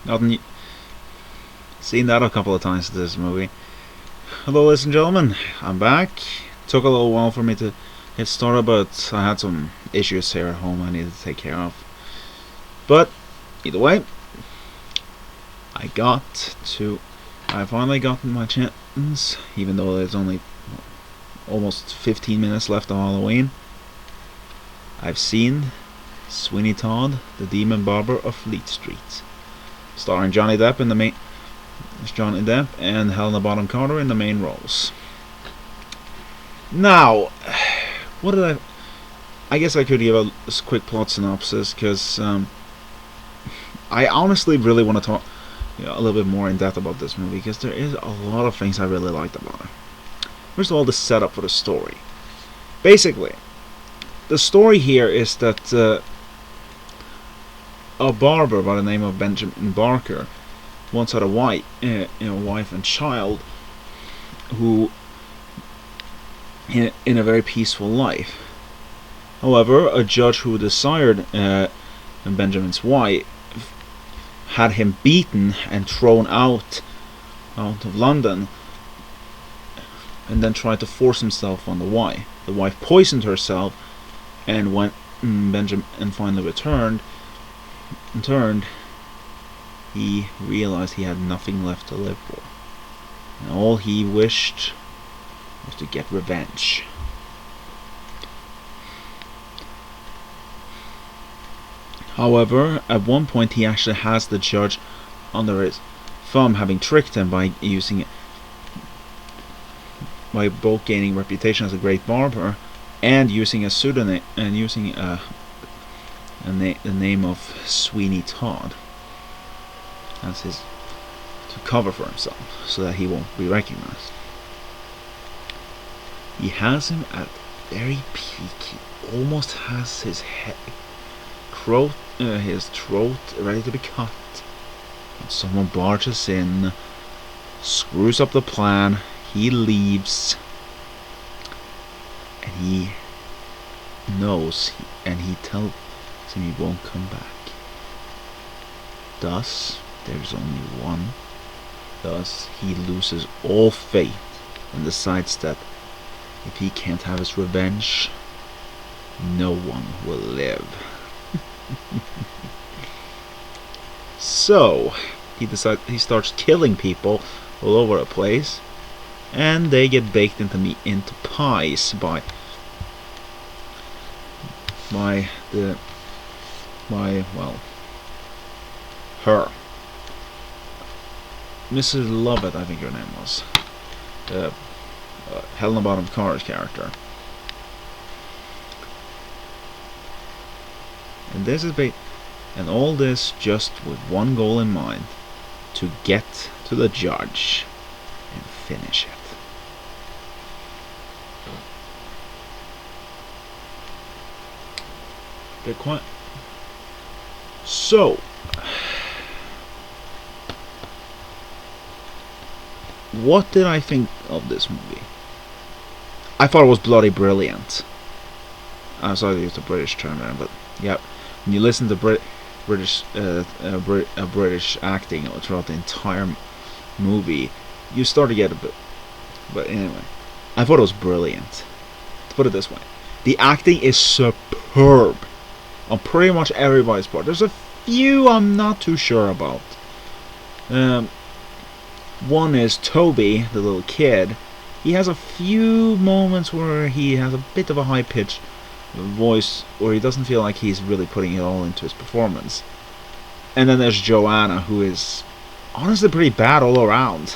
I've seen that a couple of times in this movie. Hello, ladies and gentlemen. I'm back. Took a little while for me to get started, but I had some issues here at home I needed to take care of. But either way, I finally got my chance, even though there's only almost 15 minutes left of Halloween. I've seen Sweeney Todd, the Demon Barber of Fleet Street, starring Johnny Depp and Helena Bonham Carter in the main roles. Now, what did I guess I could give a quick plot synopsis, because I honestly really want to talk a little bit more in depth about this movie, because there is a lot of things I really liked about it. First of all, the setup for the story. Basically, the story here is that a barber by the name of Benjamin Barker once had a wife and child who in a very peaceful life. However, a judge who desired Benjamin's wife had him beaten and thrown out of London, and then tried to force himself on the wife. The wife poisoned herself, and when Benjamin finally returned, he realized he had nothing left to live for, and all he wished was to get revenge. However, at one point he actually has the judge under his thumb, having tricked him by both gaining reputation as a great barber and using a pseudonym and using the name of Sweeney Todd as to cover for himself, so that he won't be recognized. He has him at very peak. He almost has his throat ready to be cut, and someone barges in, screws up the plan. He leaves, and he knows, and he tells him he won't come back. Thus, there's only one. Thus, he loses all faith and decides that if he can't have his revenge, no one will live. So he starts killing people all over the place, and they get baked into pies by her, Mrs. Lovett, I think her name was, Helena Bonham Carter's character. And this is and all this just with one goal in mind: to get to the judge and finish it. So, what did I think of this movie? I thought it was bloody brilliant. I'm sorry to use the British term there, but yeah, when you listen to British acting throughout the entire movie, you start to get a bit. But anyway, I thought it was brilliant. To put it this way, the acting is superb on pretty much everybody's part. There's a few I'm not too sure about. One is Toby, the little kid. He has a few moments where he has a bit of a high-pitched voice, where he doesn't feel like he's really putting it all into his performance. And then there's Joanna, who is honestly pretty bad all around.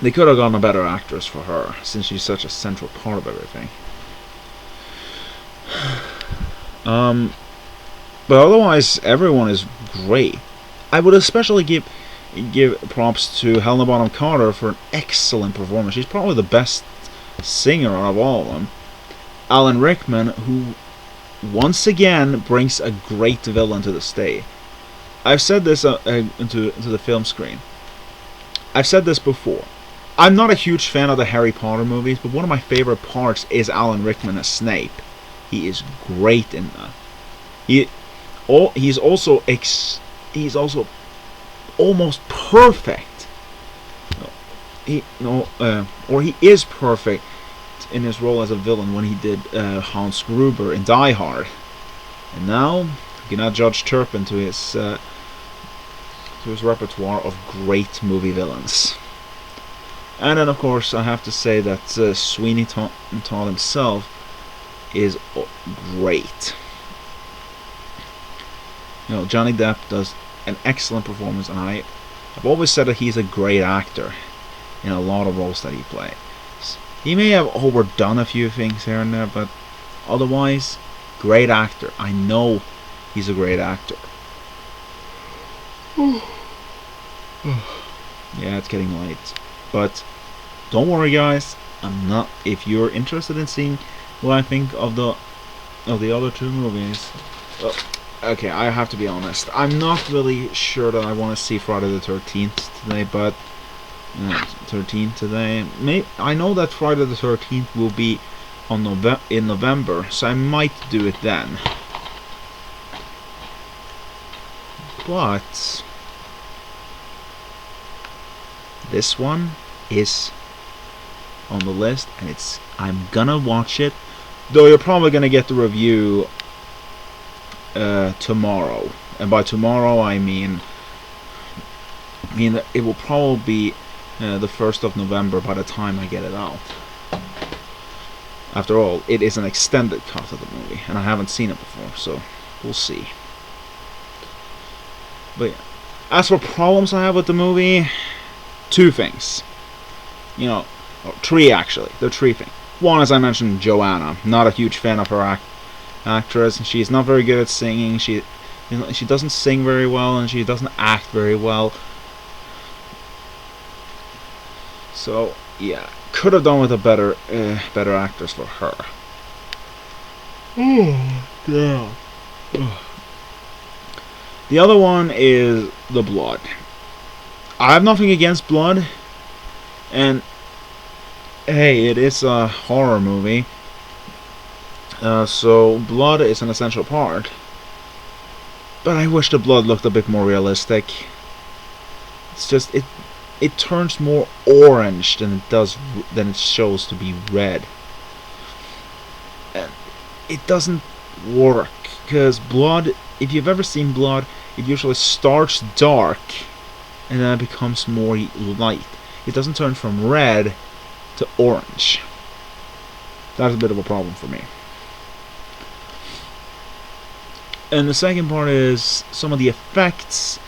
They could have gotten a better actress for her, since she's such a central part of everything. But otherwise, everyone is great. I would especially give props to Helena Bonham Carter for an excellent performance. She's probably the best singer of all of them. Alan Rickman, who once again brings a great villain to the stage. I've said this into the film screen. I've said this before. I'm not a huge fan of the Harry Potter movies, but one of my favorite parts is Alan Rickman as Snape. He is great in that. he's also almost perfect. He is perfect in his role as a villain when he did Hans Gruber in Die Hard. And now you cannot judge Turpin to his repertoire of great movie villains. And then, of course, I have to say that Sweeney Todd himself is great. Johnny Depp does an excellent performance, and I've always said that he's a great actor in a lot of roles that he plays. He may have overdone a few things here and there, but otherwise, great actor. I know he's a great actor. Yeah, it's getting late. But don't worry, guys. If you're interested in seeing what I think of the other two movies, okay, I have to be honest. I'm not really sure that I want to see Friday the 13th today, but 13th today. I know that Friday the 13th will be in November, so I might do it then. But this one is on the list, and I'm gonna watch it. Though you're probably gonna get the review tomorrow, and by tomorrow I mean that it will probably be the 1st of November by the time I get it out. After all, it is an extended cut of the movie, and I haven't seen it before, so we'll see. But yeah. As for problems I have with the movie, two things. Three actually. There are three things. One, as I mentioned, Joanna. Not a huge fan of her actress. She's not very good at singing. She doesn't sing very well, and she doesn't act very well. So yeah, could have done with a better actress for her. Oh, damn. The other one is the blood. I have nothing against blood, and hey, it is a horror movie, so blood is an essential part. But I wish the blood looked a bit more realistic. It's just it turns more orange than it shows to be red, and it doesn't work because blood. If you've ever seen blood, it usually starts dark and then it becomes more light. It doesn't turn from red to orange. That's a bit of a problem for me. And the second part is some of the effects.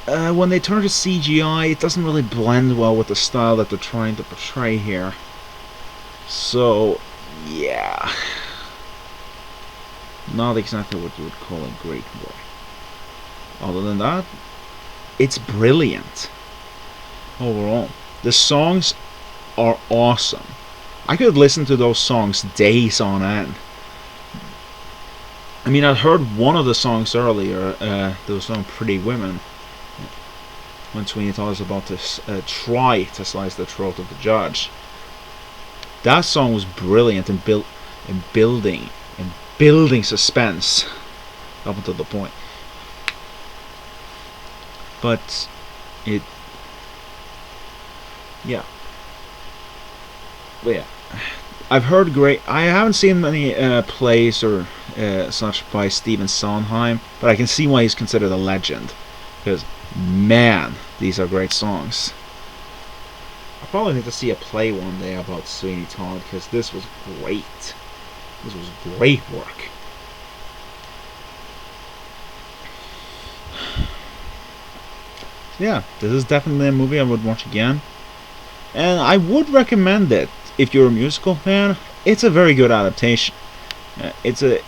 When they turn to CGI, it doesn't really blend well with the style that they're trying to portray here. So, yeah. Not exactly what you would call a great work. Other than that, it's brilliant. Overall, the songs are awesome. I could listen to those songs days on end. I mean, I heard one of the songs earlier, the song Pretty Women, when Sweeney Todd is about to try to slice the throat of the judge. That song was brilliant in building suspense up until the point. But yeah. I've heard great. I haven't seen many plays or such by Stephen Sondheim, but I can see why he's considered a legend. Because man, these are great songs. I probably need to see a play one day about Sweeney Todd, because this was great. This was great work. Yeah, this is definitely a movie I would watch again. And I would recommend it if you're a musical fan. It's a very good adaptation. It's a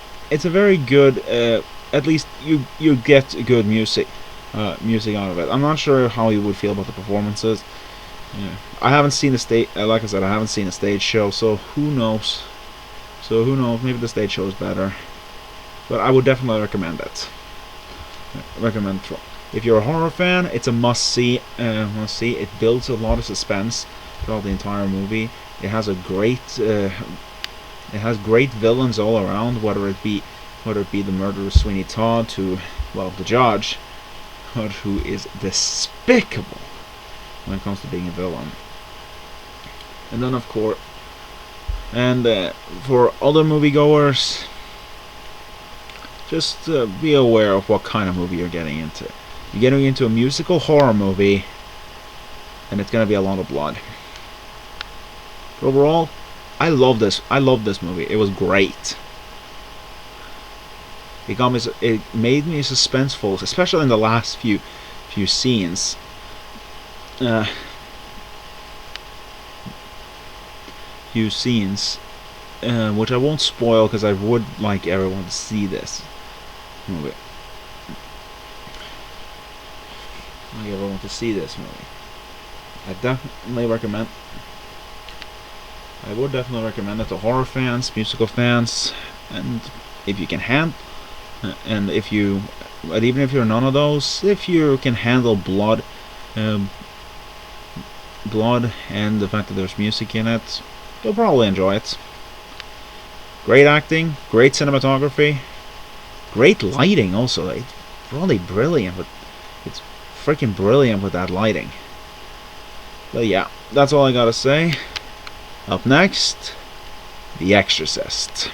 very good. At least you get good music out of it. I'm not sure how you would feel about the performances. Yeah. I haven't seen the stage. Like I said, I haven't seen a stage show, so who knows? Maybe the stage show is better. But I would definitely recommend it. If you're a horror fan, it's a must-see. It builds a lot of suspense throughout the entire movie. It has great villains all around, whether it be whether it be the murderer Sweeney Todd to, well, the judge, who is despicable when it comes to being a villain. And then, of course, and for other moviegoers, just be aware of what kind of movie you're getting into. You're getting into a musical horror movie, and it's gonna be a lot of blood. But overall, I love this. I love this movie. It was great. It made me suspenseful, especially in the last few scenes. Which I won't spoil because I would like everyone to see this movie. I like everyone to see this movie. I would definitely recommend it to horror fans, musical fans, and if you can and even if you're none of those, if you can handle blood and the fact that there's music in it, you'll probably enjoy it. Great acting, great cinematography, great lighting also. It's really brilliant. It's freaking brilliant with that lighting. But yeah, that's all I gotta say. Up next, The Exorcist.